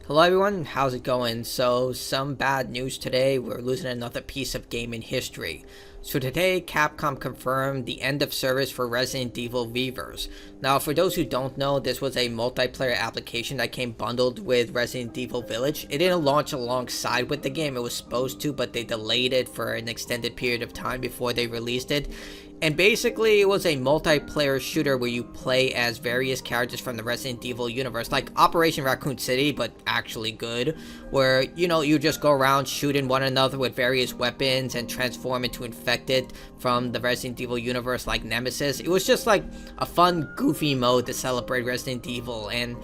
Hello everyone, how's it going? So some bad news today, we're losing another piece of gaming history. So today, Capcom confirmed the end of service for Resident Evil ReVerse. Now for those who don't know, this was a multiplayer application that came bundled with Resident Evil Village. It didn't launch alongside with the game, it was supposed to, but they delayed it for an extended period of time before they released it. And basically, it was a multiplayer shooter where you play as various characters from the Resident Evil universe, like Operation Raccoon City, but actually good, where, you just go around shooting one another with various weapons and transform into infected from the Resident Evil universe like Nemesis. It was just like a fun, goofy mode to celebrate Resident Evil, and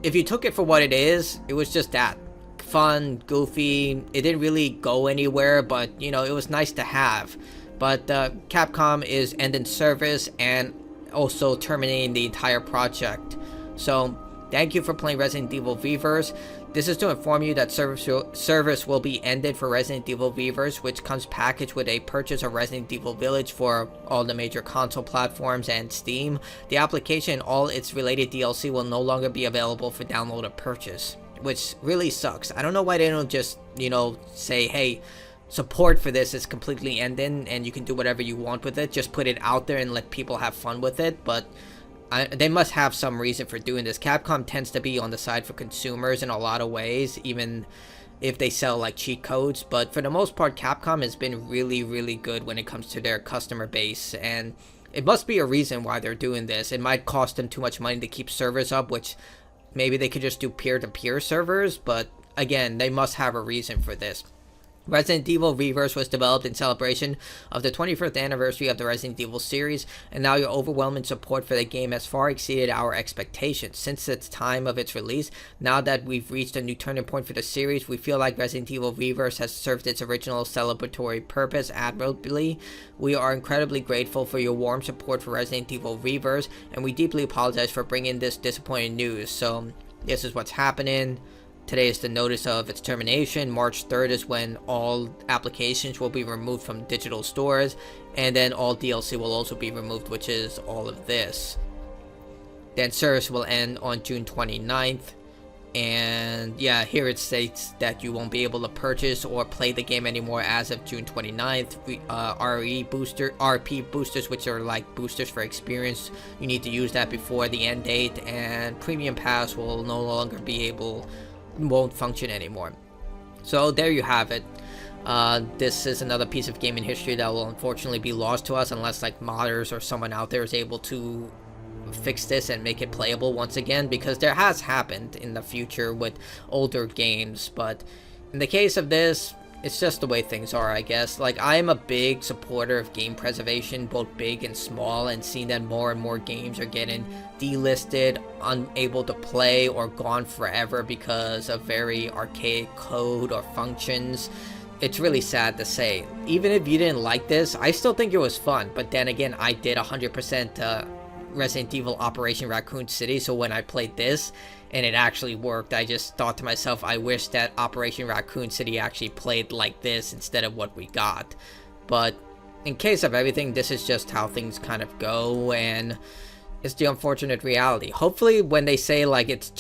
if you took it for what it is, it was just that. Fun, goofy, it didn't really go anywhere, but, it was nice to have. But Capcom is ending service and also terminating the entire project. So, thank you for playing Resident Evil ReVerse. This is to inform you that service will be ended for Resident Evil ReVerse, which comes packaged with a purchase of Resident Evil Village for all the major console platforms and Steam. The application and all its related DLC will no longer be available for download or purchase, which really sucks. I don't know why they don't just, say, hey, support for this is completely ending and you can do whatever you want with it. Just put it out there and let people have fun with it. But they must have some reason for doing this. Capcom tends to be on the side for consumers in a lot of ways, even if they sell like cheat codes. But for the most part, Capcom has been really, really good when it comes to their customer base, and it must be a reason why they're doing this. It might cost them too much money to keep servers up, which maybe they could just do peer-to-peer servers, but again, they must have a reason for this. Resident Evil ReVerse was developed in celebration of the 25th anniversary of the Resident Evil series, and now your overwhelming support for the game has far exceeded our expectations. Since the time of its release, now that we've reached a new turning point for the series, we feel like Resident Evil ReVerse has served its original celebratory purpose admirably. We are incredibly grateful for your warm support for Resident Evil ReVerse, and we deeply apologize for bringing this disappointing news. So, this is what's happening. Today is the notice of its termination. March 3rd is when all applications will be removed from digital stores, and then all DLC will also be removed, which is all of this. Then service will end on June 29th, and yeah, here it states that you won't be able to purchase or play the game anymore as of June 29th. RP boosters, which are like boosters for experience, you need to use that before the end date, and Premium Pass will no longer won't function anymore. So there you have it. This is another piece of gaming history that will unfortunately be lost to us unless like modders or someone out there is able to fix this and make it playable once again, because there has happened in the future with older games. But in the case of this, it's just the way things are, I guess. Like, I am a big supporter of game preservation, both big and small, and seeing that more and more games are getting delisted, unable to play, or gone forever because of very archaic code or functions. It's really sad to say. Even if you didn't like this, I still think it was fun. But then again, I did 100% Resident Evil Operation Raccoon City, so when I played this and it actually worked, I just thought to myself, I wish that Operation Raccoon City actually played like this instead of what we got. But in case of everything, this is just how things kind of go, and it's the unfortunate reality. Hopefully when they say like it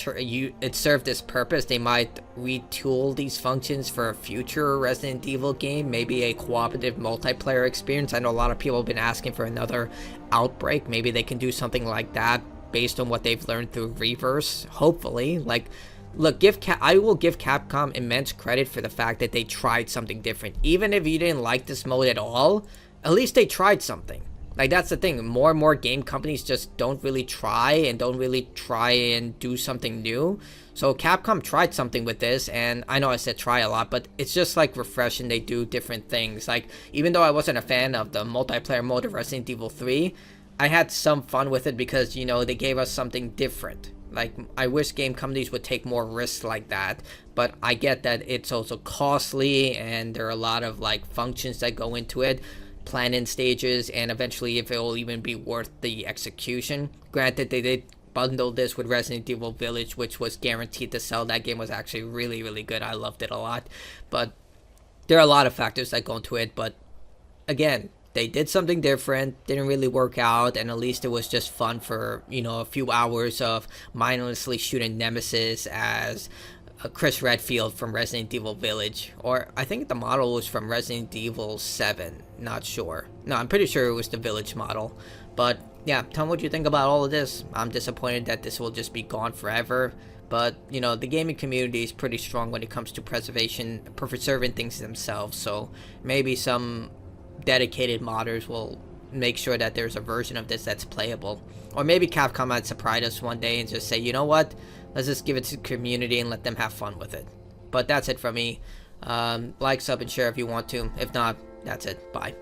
served its purpose, they might retool these functions for a future Resident Evil game, maybe a cooperative multiplayer experience. I know a lot of people have been asking for another Outbreak. Maybe they can do something like that based on what they've learned through ReVerse. Hopefully. Like, look, I will give Capcom immense credit for the fact that they tried something different. Even if you didn't like this mode at all, at least they tried something. Like, that's the thing. More and more game companies just don't really try and do something new. So Capcom tried something with this, and I know I said try a lot, but it's just like refreshing. They do different things. Like, even though I wasn't a fan of the multiplayer mode of Resident Evil 3, I had some fun with it because, they gave us something different. Like, I wish game companies would take more risks like that, but I get that it's also costly, and there are a lot of, like, functions that go into it, plan-in stages, and eventually if it will even be worth the execution. Granted, they did bundle this with Resident Evil Village, which was guaranteed to sell. That game was actually really, really good. I loved it a lot, but there are a lot of factors that go into it. But again, they did something different, didn't really work out, and at least it was just fun for, a few hours of mindlessly shooting Nemesis as Chris Redfield from Resident Evil Village, or I think the model was from Resident Evil 7. Not sure. No, I'm pretty sure it was the Village model. But yeah, tell me what you think about all of this. I'm disappointed that this will just be gone forever. But, you know, the gaming community is pretty strong when it comes to preserving things themselves. So maybe some dedicated modders will make sure that there's a version of this that's playable. Or maybe Capcom might surprise us one day and just say, you know what? Let's just give it to the community and let them have fun with it. But that's it from me. Like, sub, and share if you want to. If not, that's it. Bye.